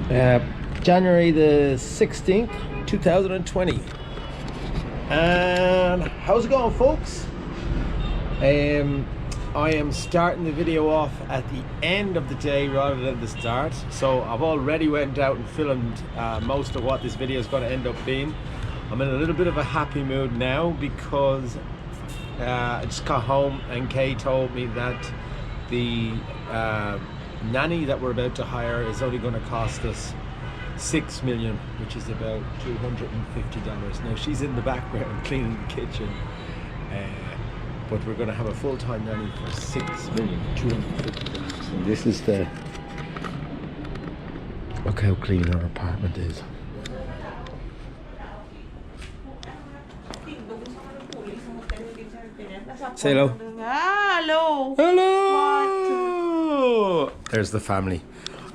January the 16th, 2020. And how's it going, folks? I am starting the video off at the end of the day rather than the start. So I've already went out and filmed most of what this video is going to end up being. I'm in a little bit of a happy mood now because I just got home and Kay told me that the nanny that we're about to hire is only going to cost us $6 million, which is about $250. Now she's in the background cleaning the kitchen, but we're going to have a full-time nanny for $6,250,000. And this is the, look how clean our apartment is. Say hello. Hello. Hello. There's the family.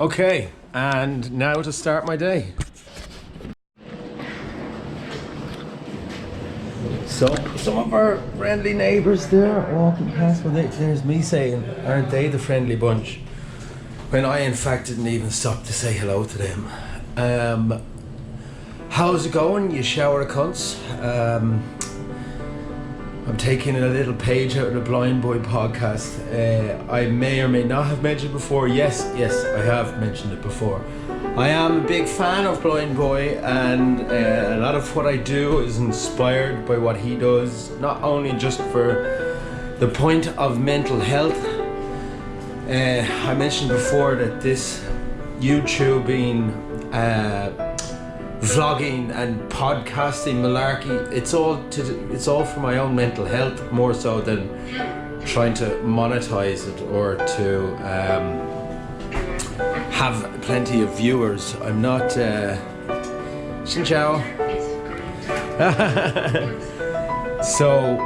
Okay, and now to start my day. So some of our friendly neighbours there walking past. Well, there's me saying, aren't they the friendly bunch? When I in fact didn't even stop to say hello to them. How's it going, you shower of cunts? I'm taking a little page out of the Blind Boy podcast. I may or may not have mentioned before. Yes, I have mentioned it before. I am a big fan of Blind Boy, and a lot of what I do is inspired by what he does, not only just for the point of mental health. I mentioned before that this YouTubing, vlogging and podcasting malarkey, it's all for my own mental health more so than trying to monetize it or to have plenty of viewers. I'm not Xin Chao. So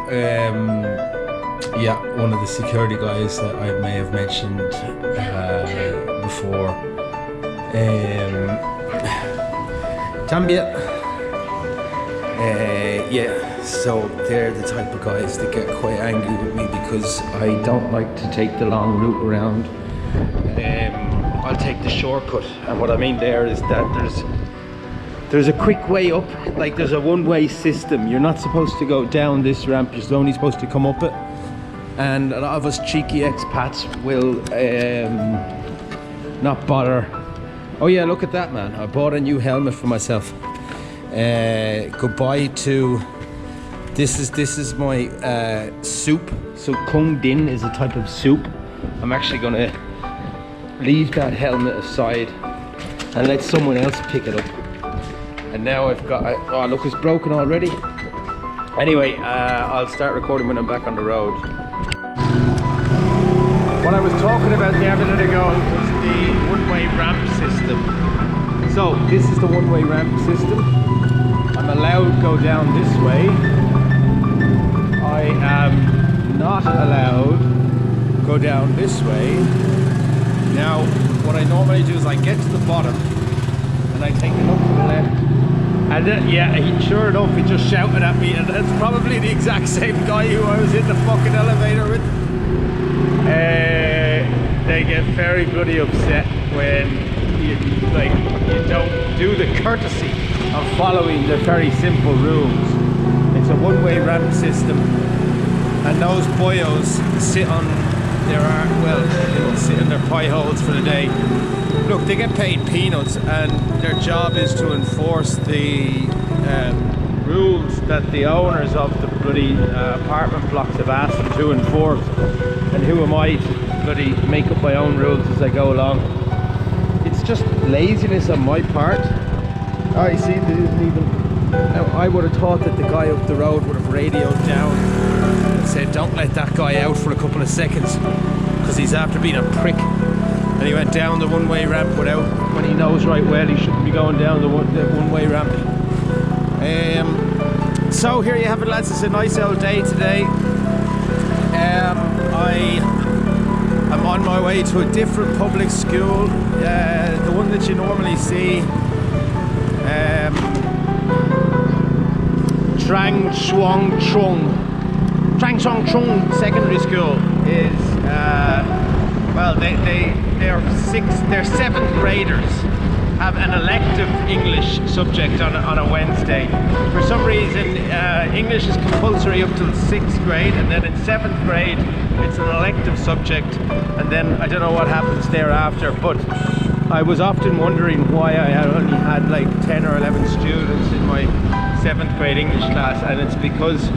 yeah, one of the security guys that I may have mentioned before, Zambia. Yeah, so they're the type of guys that get quite angry with me because I don't like to take the long route around. I'll take the shortcut, and what I mean there is that there's a quick way up, like there's a one-way system. You're not supposed to go down this ramp, you're only supposed to come up it. And a lot of us cheeky expats will not bother. Oh yeah, look at that, man. I bought a new helmet for myself. Goodbye to, this is my soup. So kung din is a type of soup. I'm actually gonna leave that helmet aside and let someone else pick it up. And now I've got, oh look, it's broken already. Anyway, I'll start recording when I'm back on the road. What I was talking about there a minute ago was the one-way ramp system. So this is the one-way ramp system. I'm allowed to go down this way. I am not allowed to go down this way. Now, what I normally do is I get to the bottom and I take a look to the left. And then, yeah, sure enough, he just shouted at me, and that's probably the exact same guy who I was in the fucking elevator with. They get very bloody upset when you don't do the courtesy of following the very simple rules. It's a one-way ramp system, and those boyos sit on sit in their pie holes for the day. Look, they get paid peanuts, and their job is to enforce the rules that the owners of the bloody apartment blocks have asked them to enforce. And who am I to bloody make up my own rules as I go along? It's just laziness on my part. Oh, you see, there isn't even... Now, I would have thought that the guy up the road would have radioed down and said, don't let that guy out for a couple of seconds, because he's after being a prick. And he went down the one-way ramp when he knows right well he shouldn't be going down the one-way ramp. So here you have it, lads. It's a nice old day today. I'm on my way to a different public school, the one that you normally see. Trang Chuang Chung Secondary School is well, they're 7th graders, have an elective English subject on a Wednesday. For some reason, English is compulsory up till 6th grade, and then in 7th grade it's an elective subject, and then I don't know what happens thereafter. But I was often wondering why I had only had like 10 or 11 students in my 7th grade English class, and it's because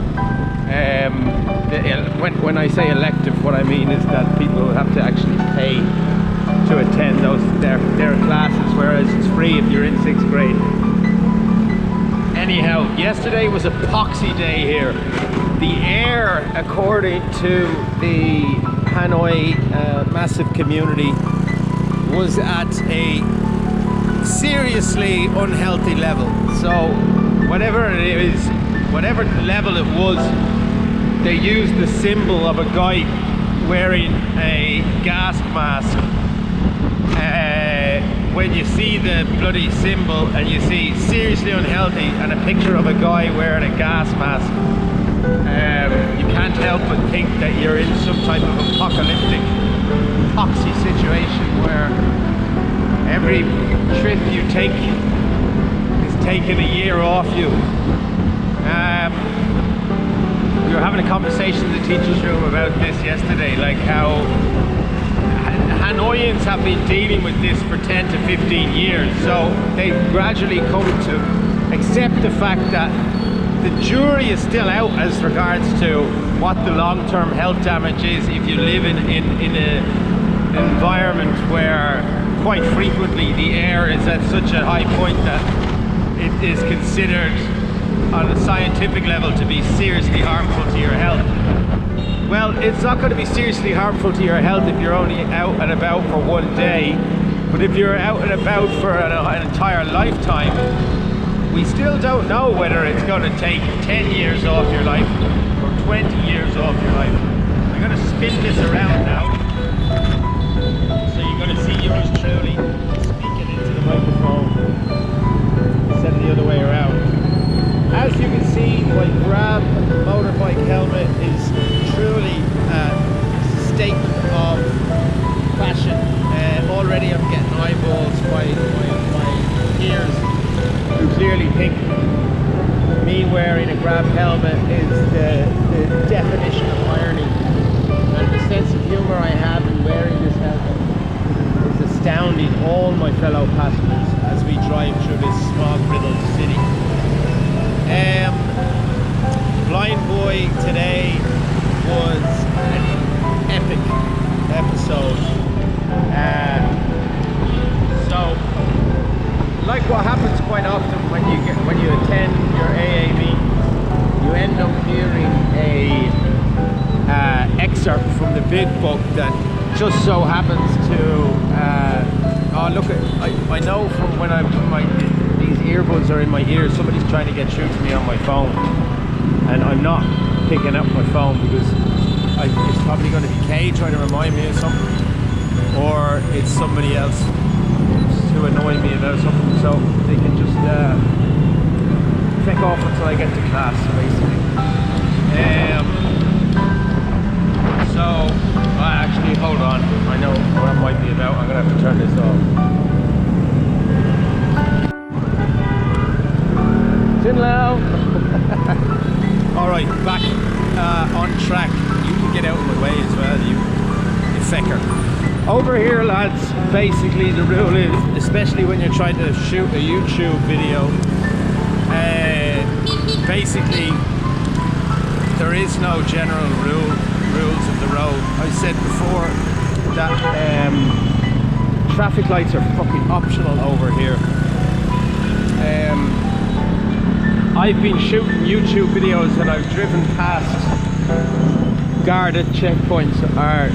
when I say elective, what I mean is that people have to actually pay to attend their classes, whereas it's free if you're in 6th grade. Anyhow, yesterday was epoxy day here. The air, according to the Hanoi massive community, was at a seriously unhealthy level. So whatever it is, whatever level it was, they used the symbol of a guy wearing a gas mask. When you see the bloody symbol and you see seriously unhealthy and a picture of a guy wearing a gas mask, you can't help but think that you're in some type of apocalyptic epoxy situation where every trip you take is taking a year off you. We were having a conversation in the teacher's room about this yesterday, like how Hanoians have been dealing with this for 10 to 15 years, so they've gradually come to accept the fact that the jury is still out as regards to what the long-term health damage is if you live in an environment where quite frequently the air is at such a high point that it is considered on a scientific level to be seriously harmful to your health. Well, it's not going to be seriously harmful to your health if you're only out and about for one day, but if you're out and about for an entire lifetime, we still don't know whether it's going to take 10 years off your life or 20 years off your life. I'm going to spin this around now, so you're going to see yours truly speaking into the microphone instead of the other way around. As you can see, my Grab motorbike helmet is truly a statement of fashion. Already I'm getting eyeballs by my peers who clearly think me wearing a Grab helmet is the definition of irony. And the sense of humour I have in wearing this helmet is astounding all my fellow passengers as we drive through this smog-riddled city. Blind Boy today was an epic episode. So, like what happens quite often when you attend your AA meetings, you end up hearing a excerpt from the big book that just so happens to oh look, I know from when these earbuds are in my ears, somebody's trying to get through to me on my phone, and I'm not picking up my phone because it's probably going to be Kay trying to remind me of something, or it's somebody else to annoy me about something, so they can just pick off until I get to class, basically. So actually, hold on, I know what it might be about. I'm gonna have to turn this off. Alright, back on track. You can get out of my way as well, you fecker. Over here, lads, basically the rule is, especially when you're trying to shoot a YouTube video, basically there is no general rules of the road. I said before that traffic lights are fucking optional over here. I've been shooting YouTube videos and I've driven past guarded checkpoints or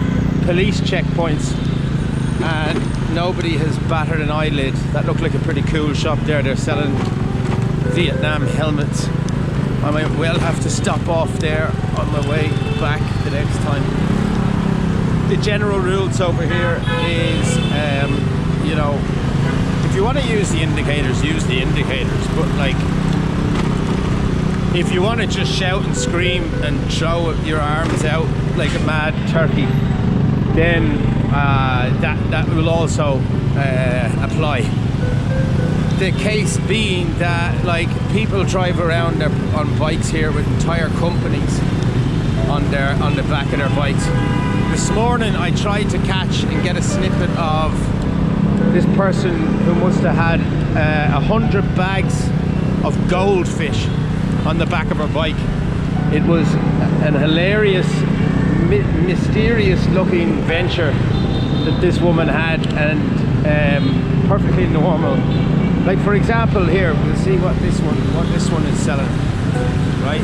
police checkpoints and nobody has battered an eyelid. That looked like a pretty cool shop there. They're selling Vietnam helmets. I might well have to stop off there on my way back the next time. The general rules over here is, you know, if you want to use the indicators, use the indicators, but like, if you want to just shout and scream and throw your arms out like a mad turkey, then that will also apply. The case being that like people drive around on bikes here with entire companies on the back of their bikes. This morning I tried to catch and get a snippet of this person who must have had 100 bags of goldfish on the back of her bike. It was an hilarious, mysterious looking venture that this woman had, and perfectly normal. Like for example here, we'll see what this one is selling, right?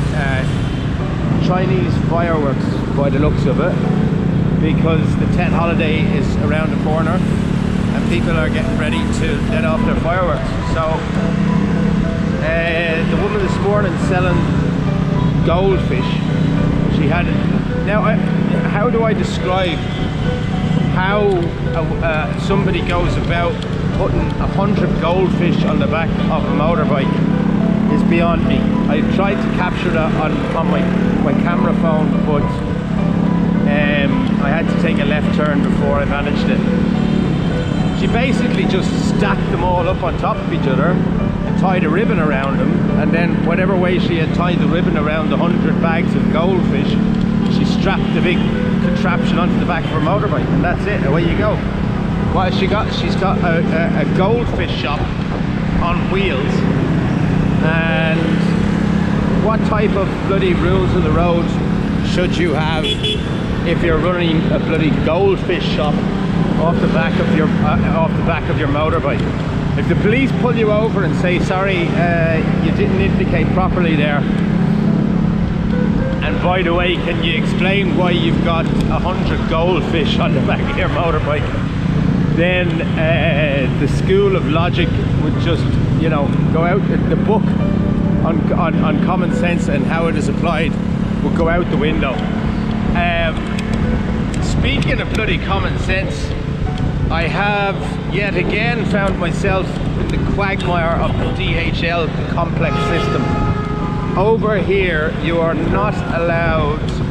Chinese fireworks by the looks of it, because the Tet holiday is around the corner and people are getting ready to let off their fireworks. So the woman this morning selling goldfish, she had it. Now how do I describe how somebody goes about putting 100 goldfish on the back of a motorbike is beyond me. I tried to capture that on my camera phone, but I had to take a left turn before I managed it. She basically just stacked them all up on top of each other and tied a ribbon around them, and then whatever way she had tied the ribbon around the 100 bags of goldfish, she strapped the big contraption onto the back of her motorbike, and that's it. Away you go. Well, she's got a goldfish shop on wheels. And what type of bloody rules of the road should you have if you're running a bloody goldfish shop off the back of your motorbike? If the police pull you over and say, sorry, you didn't indicate properly there, and by the way, can you explain why you've got 100 goldfish on the back of your motorbike? Then the school of logic would just, you know, go out. The book on common sense and how it is applied would go out the window. Speaking of bloody common sense, I have yet again found myself in the quagmire of the DHL complex system. Over here, you are not allowed to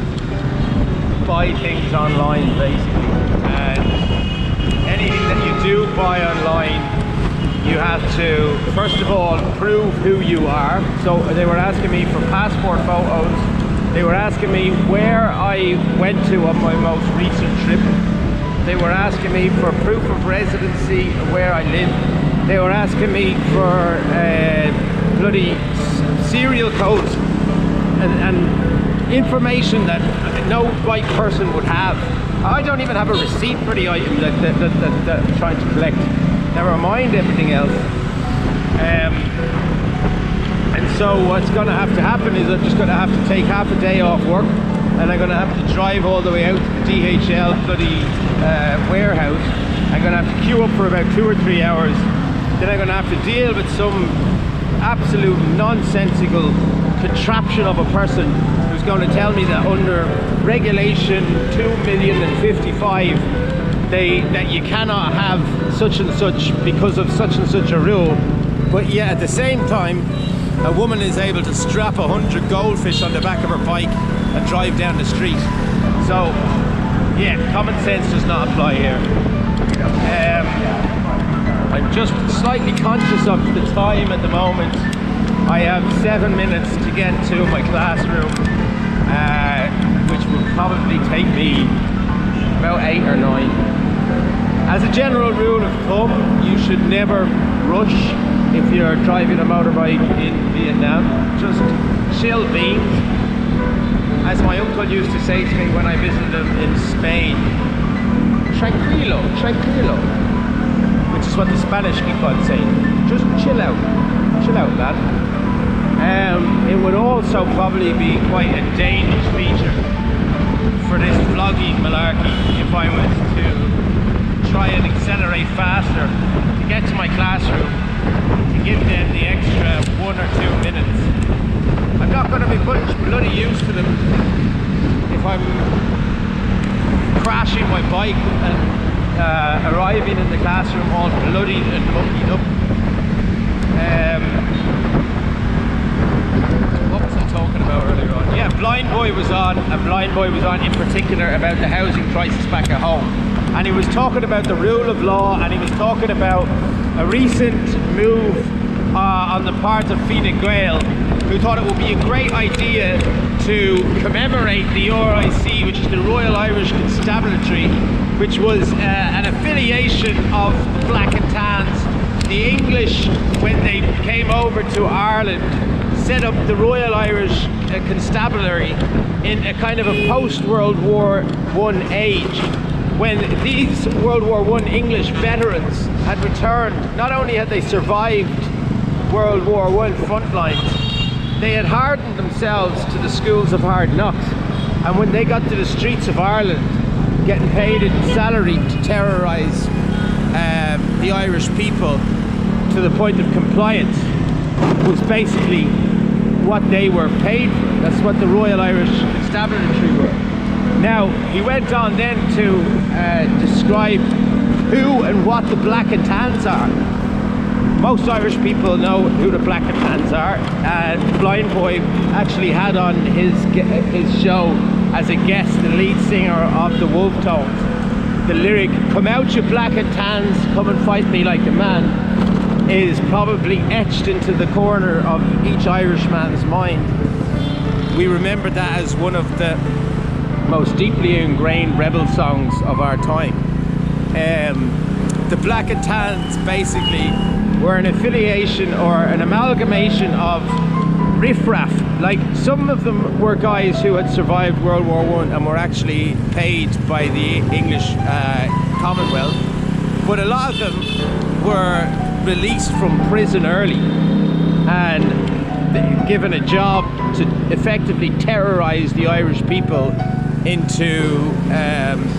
buy things online, basically, and anything that you do buy online, you have to, first of all, prove who you are. So they were asking me for passport photos. They were asking me where I went to on my most recent trip. They were asking me for proof of residency, where I live. They were asking me for bloody serial codes and information that no right person would have. I don't even have a receipt for the item that I'm trying to collect. Never mind everything else. And so what's going to have to happen is I'm just going to have to take half a day off work, and I'm going to have to drive all the way out to the DHL bloody warehouse. I'm going to have to queue up for about 2 or 3 hours. Then I'm going to have to deal with some absolute nonsensical contraption of a person who's going to tell me that under regulation 2,055,000 that you cannot have such and such because of such and such a rule. But yeah, at the same time, a woman is able to strap 100 goldfish on the back of her bike and drive down the street. So yeah, common sense does not apply here. I'm just slightly conscious of the time at the moment. I have 7 minutes to get to my classroom, which will probably take me about 8 or 9. As a general rule of thumb, you should never rush if you're driving a motorbike in Vietnam. Just chill beans. As my uncle used to say to me when I visited him in Spain, tranquilo, tranquilo, which is what the Spanish keep on saying. Just chill out, lad. It would also probably be quite a dangerous feature for this vlogging malarkey if I was to try and accelerate faster to get to my classroom, to give them the extra 1 or 2 minutes. I'm not going to be much bloody use to them if I'm crashing my bike and arriving in the classroom all bloodied and muckied up. What was I talking about earlier on? Yeah, Blind Boy was on, and Blind Boy was on in particular about the housing crisis back at home. and he was talking about the rule of law, and he was talking about a recent move on the part of Fine Gael, who thought it would be a great idea to commemorate the RIC, which is the Royal Irish Constabulary, which was an affiliation of the Black and Tans. The English, when they came over to Ireland, set up the Royal Irish Constabulary in a kind of a post-World War I age, when these World War I English veterans had returned. Not only had they survived World War I front lines, they had hardened themselves to the schools of hard knocks, and when they got to the streets of Ireland, getting paid in salary to terrorise the Irish people to the point of compliance, was basically what they were paid for. That's what the Royal Irish Constabulary were. Now, he went on then to describe who and what the Black and Tans are. Most Irish people know who the Black and Tans are. Blind Boy actually had on his show as a guest the lead singer of the Wolf Tones. The lyric, "Come out you Black and Tans, come and fight me like a man," is probably etched into the corner of each Irishman's mind. We remember that as one of the most deeply ingrained rebel songs of our time. The Black and Tans basically were an affiliation or an amalgamation of riffraff. Like, some of them were guys who had survived World War I and were actually paid by the English Commonwealth, but a lot of them were released from prison early and given a job to effectively terrorize the Irish people into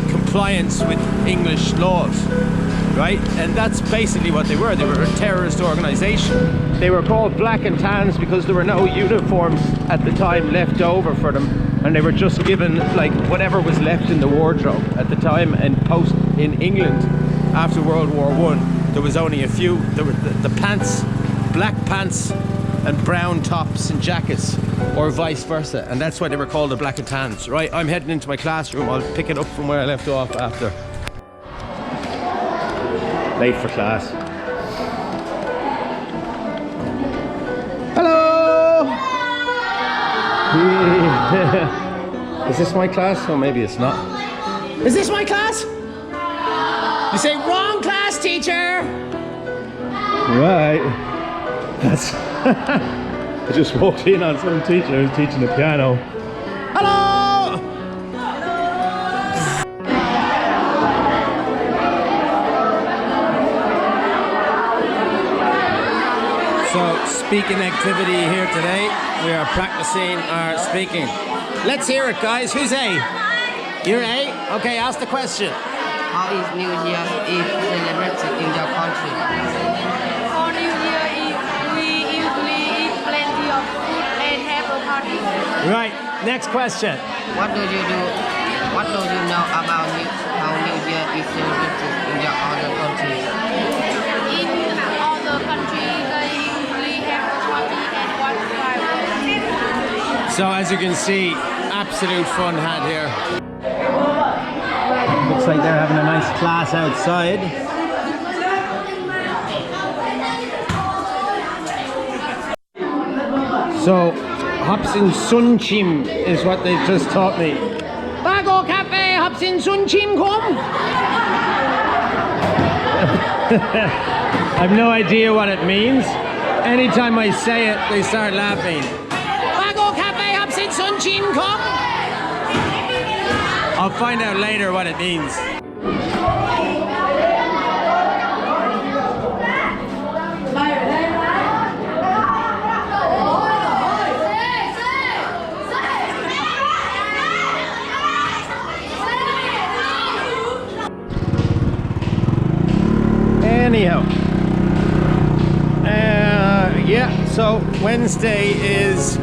compliance with English laws, right? And that's basically what they were. They were a terrorist organization. They were called Black and Tans because there were no uniforms at the time left over for them, and they were just given like whatever was left in the wardrobe at the time. And post in England after World War I, there was only a few. There were the pants, black pants and brown tops and jackets, or vice versa, and that's why they were called the Black and Tans. Right, I'm heading into my classroom. I'll pick it up from where I left off after. Late for class. Hello! Is this my class? Or maybe it's not. Is this my class? You say, wrong class, teacher! Right. That's... I just walked in on some teacher who's teaching the piano. Hello! So, speaking activity here today. We are practicing our speaking. Let's hear it, guys. Who's A? You're A? Okay, ask the question. How is New Year's Eve celebrated in your country? For New Year Eve, we usually eat plenty of food and have a party. Right, next question. What do you know about how New Year is celebrated in your other countries? In other countries, they usually have a party and watch fireworks. So as you can see, absolute fun had here. Looks like they're having a nice class outside. So, hops in sunchim is what they've just taught me. Bago cafe, hops in sunchim come. I've no idea what it means. Anytime I say it, they start laughing. Bago cafe, hops in sunchim come. I'll find out later what it means. Anyhow, yeah, so Wednesday is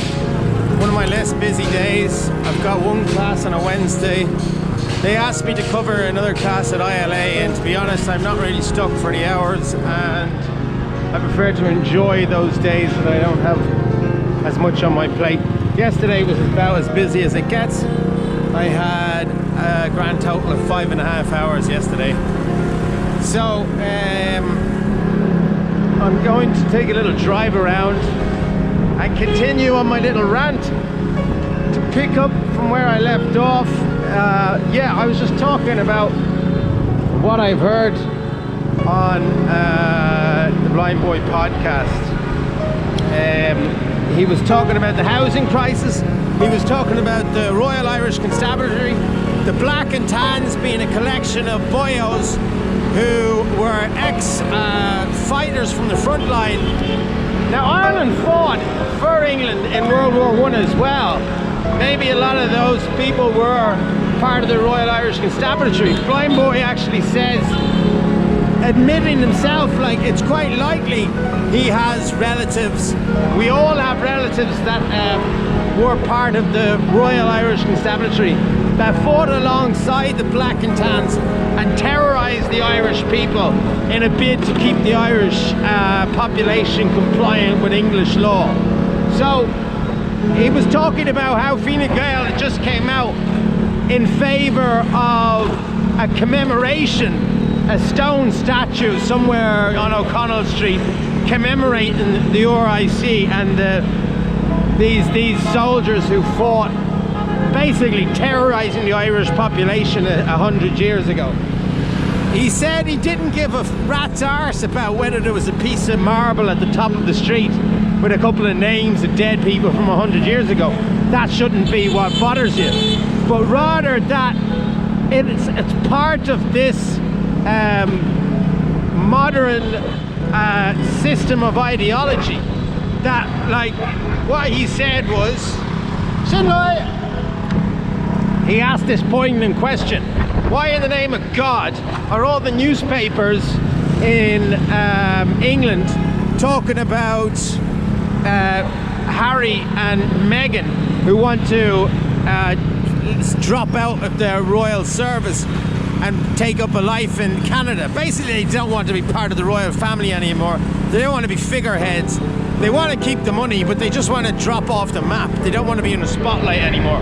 one of my less busy days. I've got one class on a Wednesday. They asked me to cover another class at ILA, and to be honest, I'm not really stuck for the hours, and I prefer to enjoy those days that I don't have as much on my plate. Yesterday was about as busy as it gets. I had a grand total of 5.5 hours yesterday. So I'm going to take a little drive around and continue on my little rant to pick up from where I left off. Yeah, I was just talking about what I've heard on the Blind Boy podcast. He was talking about the housing crisis. He was talking about the Royal Irish Constabulary, the Black and Tans being a collection of boyos who were ex-fighters from the front line. Now, Ireland fought for England in World War I as well. Maybe a lot of those people were part of the Royal Irish Constabulary. Blind Boy actually says, admitting himself, like it's quite likely he has relatives. We all have relatives that were part of the Royal Irish Constabulary that fought alongside the Black and Tans and terrorized the Irish people in a bid to keep the Irish population compliant with English law. So he was talking about how Fine Gael just came out in favour of a commemoration, a stone statue somewhere on O'Connell Street commemorating the RIC and these soldiers who fought, basically terrorizing the Irish population 100 years ago. He said he didn't give a rat's arse about whether there was a piece of marble at the top of the street with a couple of names of dead people from 100 years ago. That shouldn't be what bothers you, but rather that it's part of this modern system of ideology. That, like, what he said was, he asked this poignant question: why in the name of God are all the newspapers in England talking about Harry and Meghan, who want to drop out of their royal service and take up a life in Canada? Basically, they don't want to be part of the royal family anymore. They don't want to be figureheads. They want to keep the money, but they just want to drop off the map. They don't want to be in the spotlight anymore.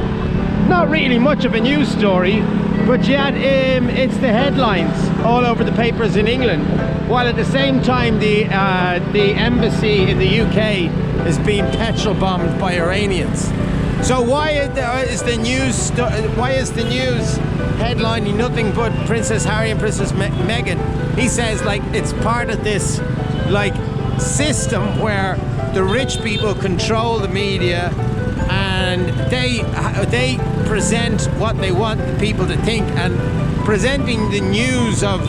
Not really much of a news story, but yet it's the headlines all over the papers in England, while at the same time the embassy in the UK is being petrol bombed by Iranians. So why is the news headlining nothing but Princess Harry and Princess Meghan? He says, like, it's part of this, like, system where the rich people control the media and they present what they want the people to think, and presenting the news of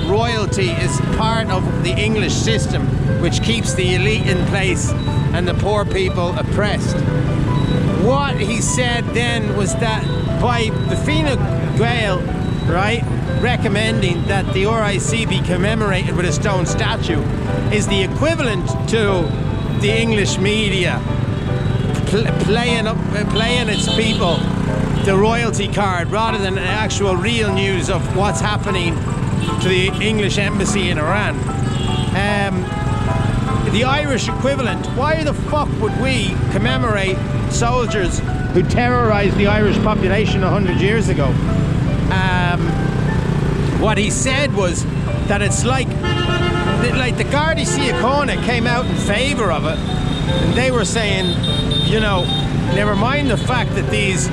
royalty is part of the English system, which keeps the elite in place and the poor people oppressed. What he said then was that by the Fine Gael, right, recommending that the RIC be commemorated with a stone statue is the equivalent to the English media playing its people the royalty card rather than actual real news of what's happening to the English embassy in Iran. The Irish equivalent, why the fuck would we commemorate soldiers who terrorized the Irish population 100 years ago? What he said was that it's like the Garda Síochána came out in favour of it, and they were saying, you know, never mind the fact that these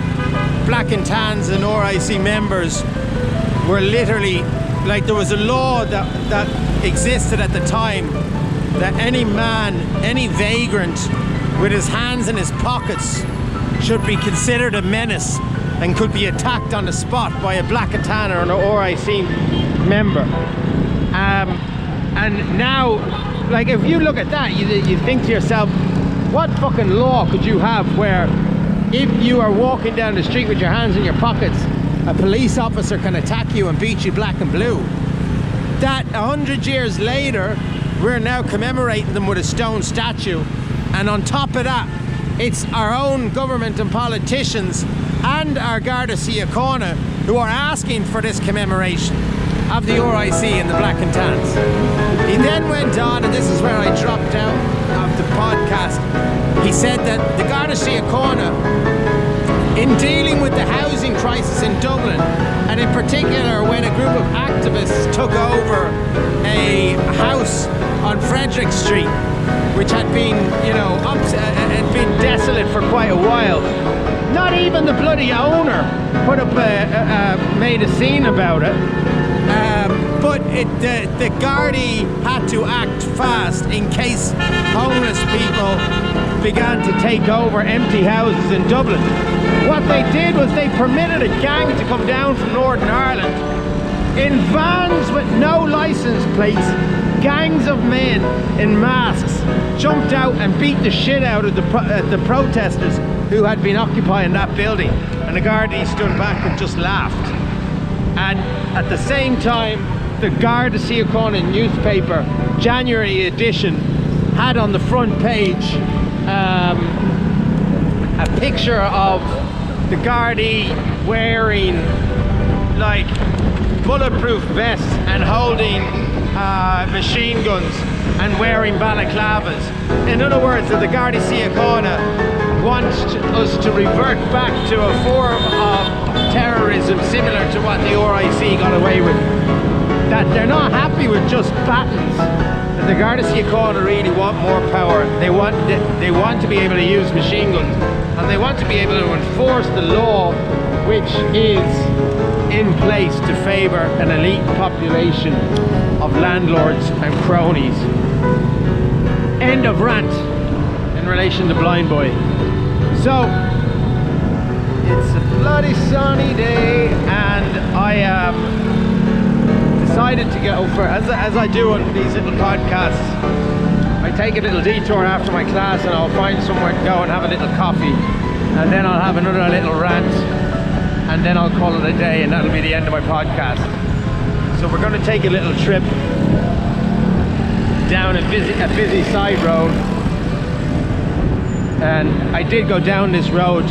Black and Tans and RIC members were literally, like, there was a law that existed at the time that any man, any vagrant with his hands in his pockets should be considered a menace and could be attacked on the spot by a Black and Tan or an RIC member. And now, like, if you look at that, you think to yourself, what fucking law could you have where if you are walking down the street with your hands in your pockets, a police officer can attack you and beat you black and blue? That 100 years later, we're now commemorating them with a stone statue, and on top of that, it's our own government and politicians and our Garda Síochána who are asking for this commemoration of the RIC and the Black and Tans. He then went on, and this is where I dropped out of the podcast. He said that the Garda Síochána In dealing with the housing crisis in Dublin, and in particular when a group of activists took over a house on Frederick Street, which had been, you know, had been desolate for quite a while. Not even the bloody owner put up made a scene about it. But the Gardaí had to act fast in case homeless people began to take over empty houses in Dublin. What they did was they permitted a gang to come down from Northern Ireland in vans with no license plates. Gangs of men in masks jumped out and beat the shit out of the protesters who had been occupying that building, and the Gardaí stood back and just laughed. And at the same time, the Garda Síochána newspaper, January edition, had on the front page a picture of the Gardaí wearing like bulletproof vests and holding machine guns and wearing balaclavas. In other words, that the Garda Síochána want us to revert back to a form of terrorism similar to what the RIC got away with. That they're not happy with just battens. That the Garda Síochána really want more power. They want to be able to use machine guns, and they want to be able to enforce the law which is in place to favour an elite population of landlords and cronies. End of rant in relation to Blind Boy. So, it's a bloody sunny day, and I decided to go for, as I do on these little podcasts, I take a little detour after my class and I'll find somewhere to go and have a little coffee, and then I'll have another little rant, and then I'll call it a day, and that'll be the end of my podcast. So we're going to take a little trip down a busy side road, and I did go down this road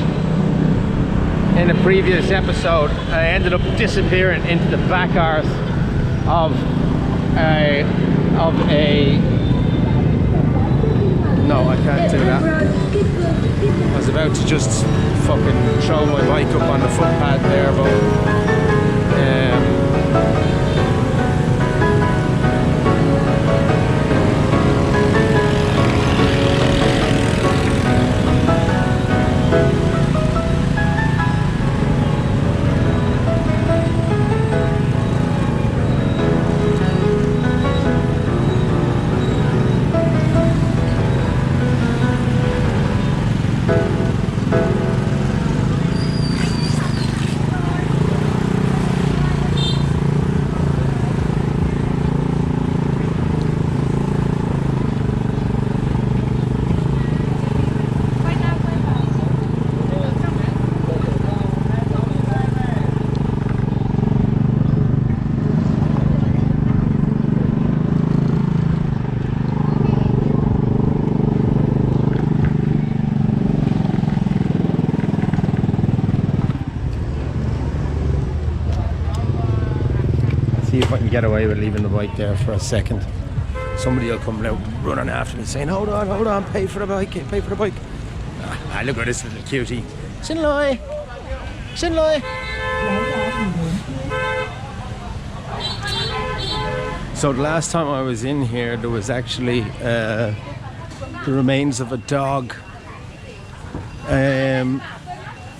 in a previous episode. I ended up disappearing into the back arse of a no, I can't do that. I was about to just fucking throw my bike up on the footpath there, but see if I can get away with leaving the bike there for a second. Somebody will come out running after me saying, hold on, pay for the bike, pay for the bike. Ah, look at this little cutie. Sinloi. So the last time I was in here, there was actually the remains of a dog.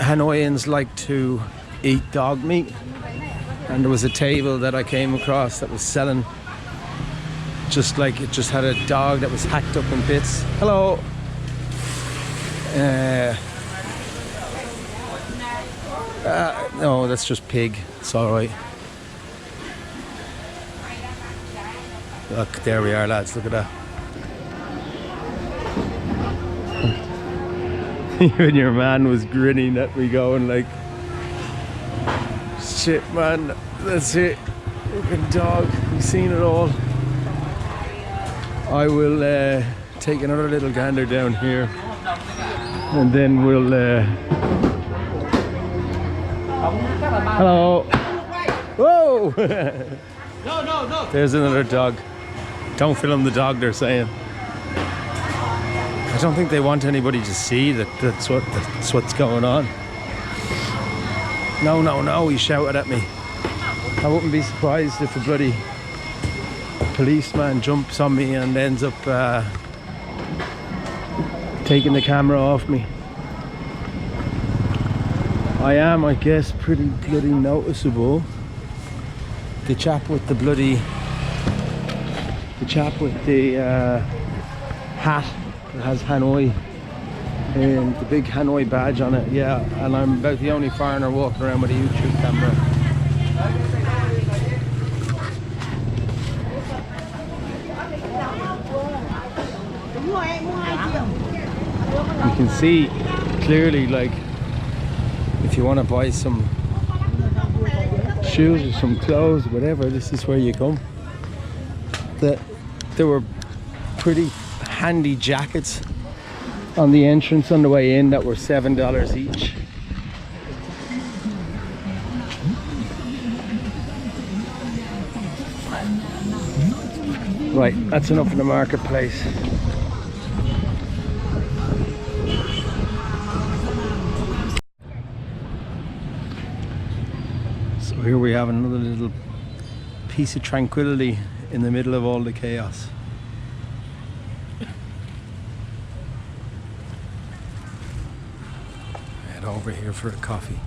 Hanoians like to eat dog meat, and there was a table that I came across that was selling just like it just had a dog that was hacked up in bits. Hello. No, that's just pig. It's all right. Look, there we are, lads. Look at that. Even your man was grinning at me, going like, "Shit, man, that's it. Fucking dog. You've seen it all." I will take another little gander down here, and then we'll. Hello. Whoa! No. There's another dog. Don't film the dog, they're saying. I don't think they want anybody to see that that's what's going on. No, no, no, he shouted at me. I wouldn't be surprised if a bloody policeman jumps on me and ends up taking the camera off me. I am, I guess, pretty bloody noticeable. The chap with the bloody... The chap with the hat that has Hanoi, and the big Hanoi badge on it, yeah, and I'm about the only foreigner walking around with a YouTube camera. You can see clearly, like, if you want to buy some shoes or some clothes, whatever, this is where you come. There were pretty handy jackets on the entrance on the way in that were $7 each. Right, that's enough in the marketplace. So here we have another little piece of tranquility in the middle of all the chaos. Head over here for a coffee.